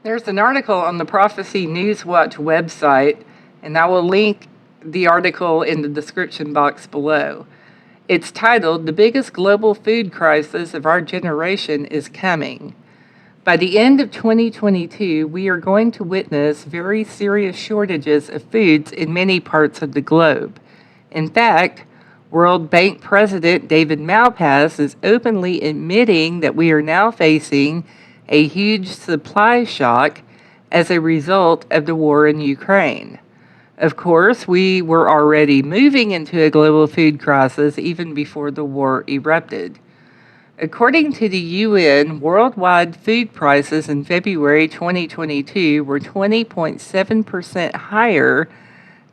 There's an article on the Prophecy Newswatch website, and I will link the article in the description box below. It's titled, "The Biggest Global Food Crisis of Our Generation is Coming." By the end of 2022, we are going to witness very serious shortages of foods in many parts of the globe. In fact, World Bank President David Malpass is openly admitting that we are now facing a huge supply shock as a result of the war in Ukraine. Of course, we were already moving into a global food crisis even before the war erupted. According to the UN, worldwide food prices in February 2022 were 20.7% higher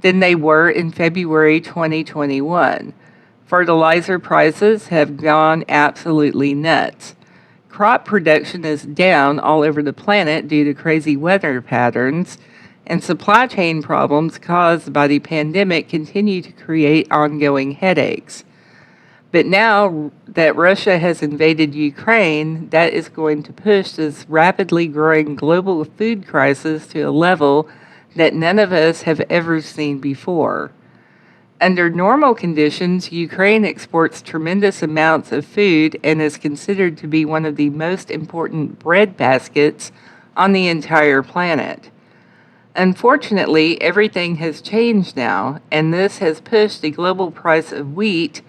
than they were in February 2021. Fertilizer prices have gone absolutely nuts. Crop production is down all over the planet due to crazy weather patterns, and supply chain problems caused by the pandemic continue to create ongoing headaches. But now that Russia has invaded Ukraine, that is going to push this rapidly growing global food crisis to a level that none of us have ever seen before. Under normal conditions, Ukraine exports tremendous amounts of food and is considered to be one of the most important bread baskets on the entire planet. Unfortunately, everything has changed now, and this has pushed the global price of wheat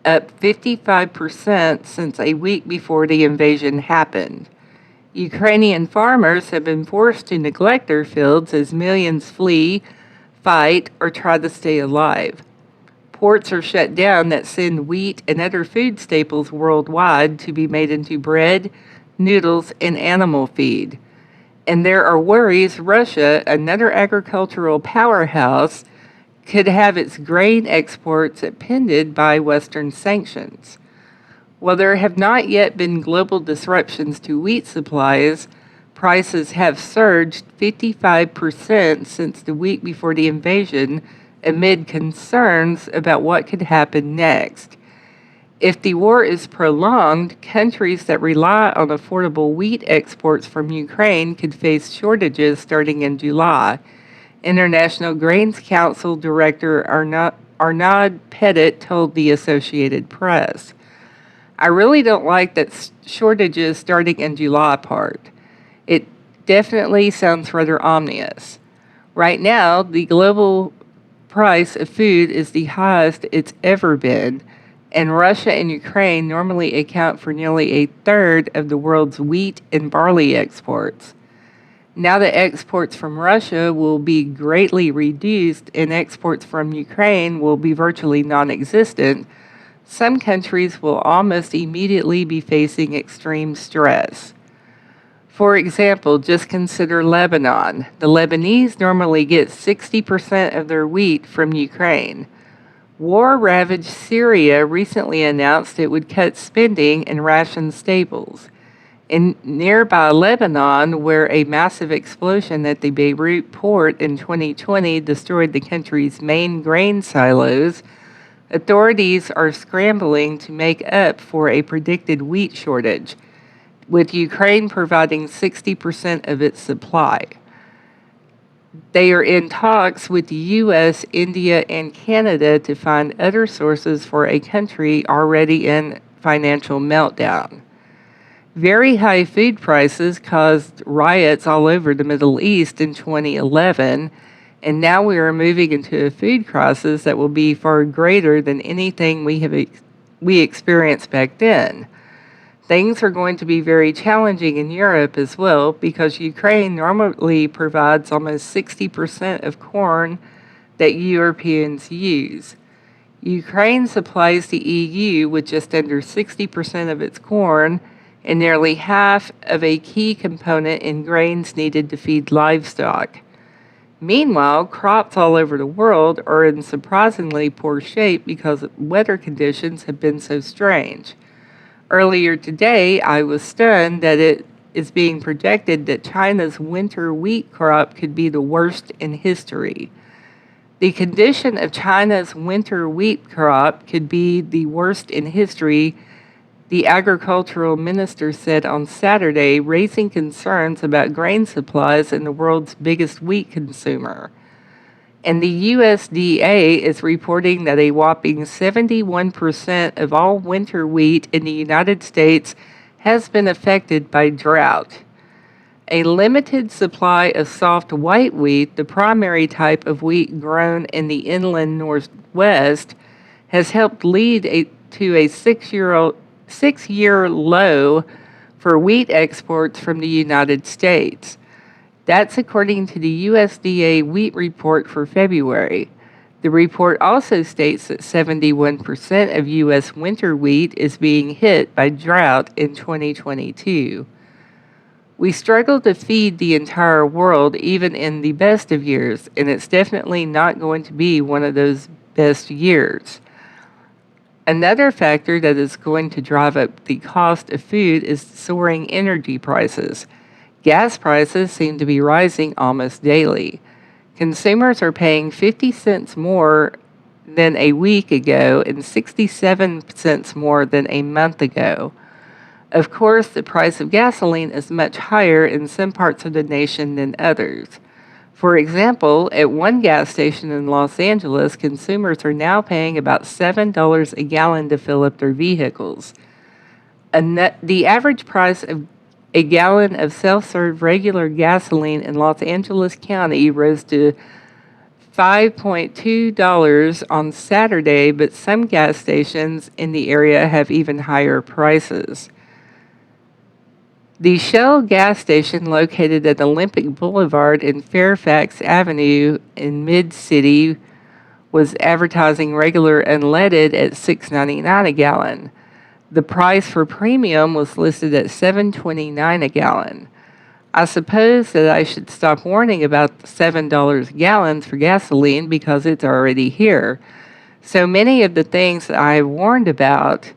up 55% since a week before the invasion happened. Ukrainian farmers have been forced to neglect their fields as millions flee, fight, or try to stay alive. Ports are shut down that send wheat and other food staples worldwide to be made into bread, noodles, and animal feed. And there are worries Russia, another agricultural powerhouse, could have its grain exports appended by Western sanctions. While there have not yet been global disruptions to wheat supplies, prices have surged 55% since the week before the invasion amid concerns about what could happen next. If the war is prolonged, countries that rely on affordable wheat exports from Ukraine could face shortages starting in July. International Grains Council Director Arnaud Petit told the Associated Press. I really don't like that shortages starting in July part. It definitely sounds rather ominous. Right now, the global price of food is the highest it's ever been, and Russia and Ukraine normally account for nearly a third of the world's wheat and barley exports. Now that exports from Russia will be greatly reduced and exports from Ukraine will be virtually non existent, some countries will almost immediately be facing extreme stress. For example, just consider Lebanon. The Lebanese normally get 60% of their wheat from Ukraine. War-ravaged Syria recently announced it would cut spending and ration staples. In nearby Lebanon, where a massive explosion at the Beirut port in 2020 destroyed the country's main grain silos, authorities are scrambling to make up for a predicted wheat shortage, with Ukraine providing 60% of its supply. They are in talks with the US, India, and Canada to find other sources for a country already in financial meltdown. Very high food prices caused riots all over the Middle East in 2011, and now we are moving into a food crisis that will be far greater than anything we experienced back then. Things are going to be very challenging in Europe as well because Ukraine normally provides almost 60% of corn that Europeans use. Ukraine supplies the EU with just under 60% of its corn and nearly half of a key component in grains needed to feed livestock. Meanwhile, crops all over the world are in surprisingly poor shape because weather conditions have been so strange. Earlier today, I was stunned that it is being projected that China's winter wheat crop could be the worst in history. The condition of China's winter wheat crop could be the worst in history the agricultural minister said on Saturday, raising concerns about grain supplies in the world's biggest wheat consumer. And the USDA is reporting that a whopping 71% of all winter wheat in the United States has been affected by drought. A limited supply of soft white wheat, the primary type of wheat grown in the inland Northwest, has helped lead to a six-year low for wheat exports from the United States. That's according to the USDA wheat report for February. The report also states that 71% of U.S. winter wheat is being hit by drought in 2022. We struggle to feed the entire world even in the best of years, and it's definitely not going to be one of those best years. Another factor that is going to drive up the cost of food is soaring energy prices. Gas prices seem to be rising almost daily. Consumers are paying 50 cents more than a week ago and 67 cents more than a month ago. Of course, the price of gasoline is much higher in some parts of the nation than others. For example, at one gas station in Los Angeles, consumers are now paying about $7 a gallon to fill up their vehicles. The average price of a gallon of self-serve regular gasoline in Los Angeles County rose to $5.2 on Saturday, but some gas stations in the area have even higher prices. The Shell gas station located at Olympic Boulevard and Fairfax Avenue in Mid-City was advertising regular unleaded at $6.99 a gallon. The price for premium was listed at $7.29 a gallon. I suppose that I should stop warning about $7 a gallon for gasoline because it's already here. So many of the things that I have warned about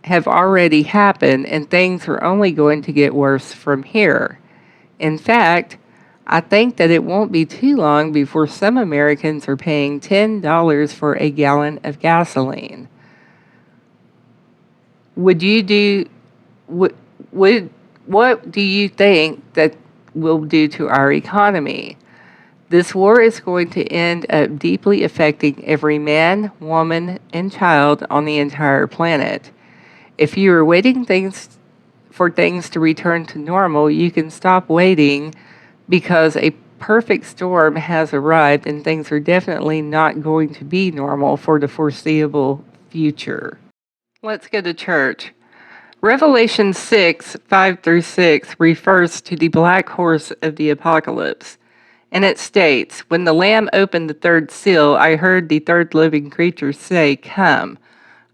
have already happened, and things are only going to get worse from here. In fact, I think that it won't be too long before some Americans are paying $10 for a gallon of gasoline. What do you think that will do to our economy? This war is going to end up deeply affecting every man, woman, and child on the entire planet. If you are waiting for things to return to normal, you can stop waiting because a perfect storm has arrived and things are definitely not going to be normal for the foreseeable future. Let's go to church. Revelation 6, 5-6 refers to the black horse of the apocalypse. And it states, "When the Lamb opened the third seal, I heard the third living creature say, 'Come.'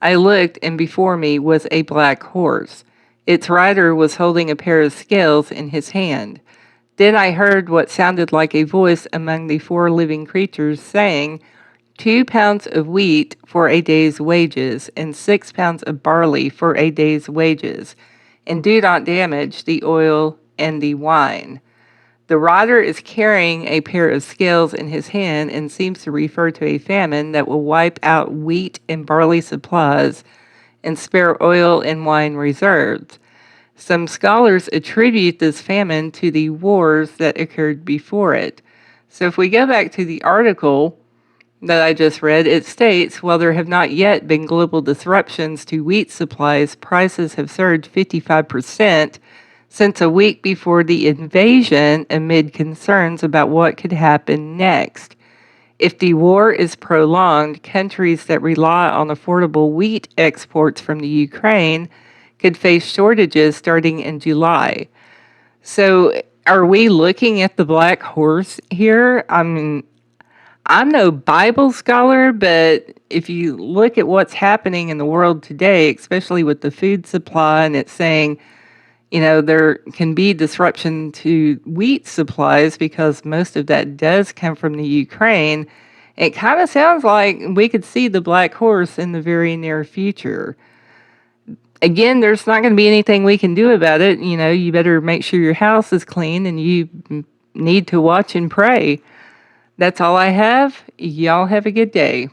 I looked, and before me was a black horse. Its rider was holding a pair of scales in his hand. Then I heard what sounded like a voice among the four living creatures saying, 2 pounds of wheat for a day's wages, and 6 pounds of barley for a day's wages, and do not damage the oil and the wine." The rider is carrying a pair of scales in his hand and seems to refer to a famine that will wipe out wheat and barley supplies and spare oil and wine reserves. Some scholars attribute this famine to the wars that occurred before it. So if we go back to the article that I just read, it states, while there have not yet been global disruptions to wheat supplies, prices have surged 55% since a week before the invasion amid concerns about what could happen next. If the war is prolonged, countries that rely on affordable wheat exports from the Ukraine could face shortages starting in July. So are we looking at the black horse here? I mean, I'm no Bible scholar, but if you look at what's happening in the world today, especially with the food supply, and it's saying, there can be disruption to wheat supplies because most of that does come from the Ukraine. It kind of sounds like we could see the black horse in the very near future. Again, there's not going to be anything we can do about it. You better make sure your house is clean and you need to watch and pray. That's all I have. Y'all have a good day.